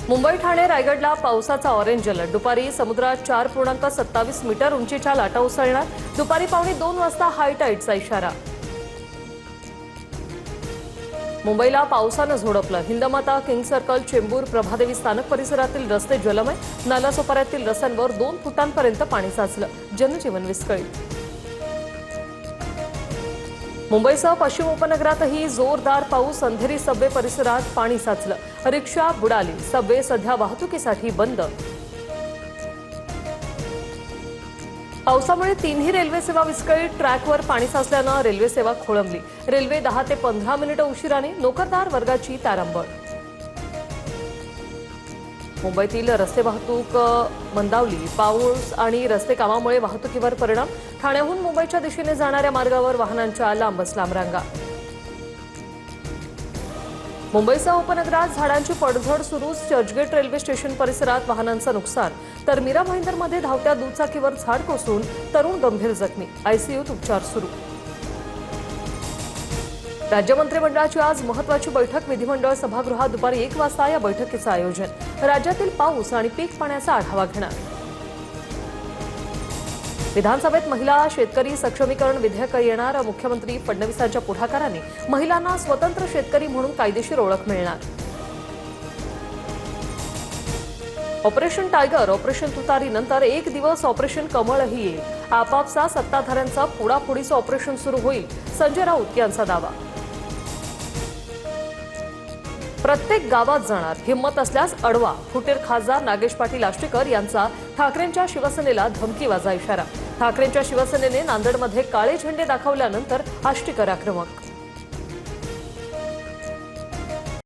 मुंबई ठाणे रायगडला पावसाचा orange alert. दुपारी समुद्रात 4.27 मीटर उंचीच्या लाटा उसळणार। दुपारी 1:45 वाजता हाय टाइडचा इशारा। मुंबईला पावसानं झोडपलं। हिंदमाता, किंग सर्कल, चेंबूर, प्रभादेवी स्थानक परिसरातील रस्ते जलमय। नालासोपाऱ्यातील रस्त्यांवर 2 फुटांपर्यंत पाणी साचलं। जनजीवन विस्कळीत। मुंबईसह पश्चिम उपनगरातही जोरदार पाऊस। अंधेरी सबवे परिसरात पाणी साचलं। रिक्षा बुडाली। सबवे सध्या वाहतुकीसाठी बंद। पावसामुळे तीनही रेल्वे सेवा विस्कळीत। ट्रॅकवर पाणी साचल्यानं रेल्वे सेवा खोळंबली। रेल्वे 10 ते 15 मिनिटं उशिराने। नोकरदार वर्गाची तारांबळ। मुंबईतील रस्ते वाहतूक मंदावली। पाऊस आणि रस्ते कामामुळे वाहतुकीवर परिणाम। ठाण्याहून मुंबईच्या दिशेने जाणाऱ्या मार्गावर वाहनांच्या लांबच लांब रांगा। मुंबईसह उपनगरात झाडांची पडझड सुरूच। चर्चगेट रेल्वे स्टेशन परिसरात वाहनांचं नुकसान, तर मीरा भाईंदरमध्ये धावत्या दुचाकीवर झाड कोसळून तरुण गंभीर जखमी। आयसीयूत उपचार सुरू। राज्य मंत्रिमंडळाची आज महत्त्वाची बैठक। विधिमंडळ सभागृहात दुपारी 1 वाजता या बैठकीचं आयोजन। राज्यातील पाऊस आणि पीक पाण्याचा आढावा घेणार। विधानसभेत महिला शेतकरी सक्षमीकरण विधेयक येणार। मुख्यमंत्री फडणवीसांच्या पुढाकाराने महिलांना स्वतंत्र शेतकरी म्हणून कायदेशीर ओळख मिळणार। ऑपरेशन टायगर, ऑपरेशन तुतारी नंतर एक दिवस ऑपरेशन कमळही येईल। आपापसा सत्ताधाऱ्यांचा फोडाफोडीचं ऑपरेशन सुरू होईल, संजय राऊत यांचा दावा। प्रत्येक गावात जाणार, हिम्मत असल्यास अडवा। फुटीर खासदार नागेश पाटील आष्टीकर यांचा ठाकरेंच्या शिवसेनेला धमकीवाजा इशारा। ठाकरेंच्या शिवसेनेने नांदेडमध्ये काळे झेंडे दाखवल्यानंतर आष्टीकर आक्रमक।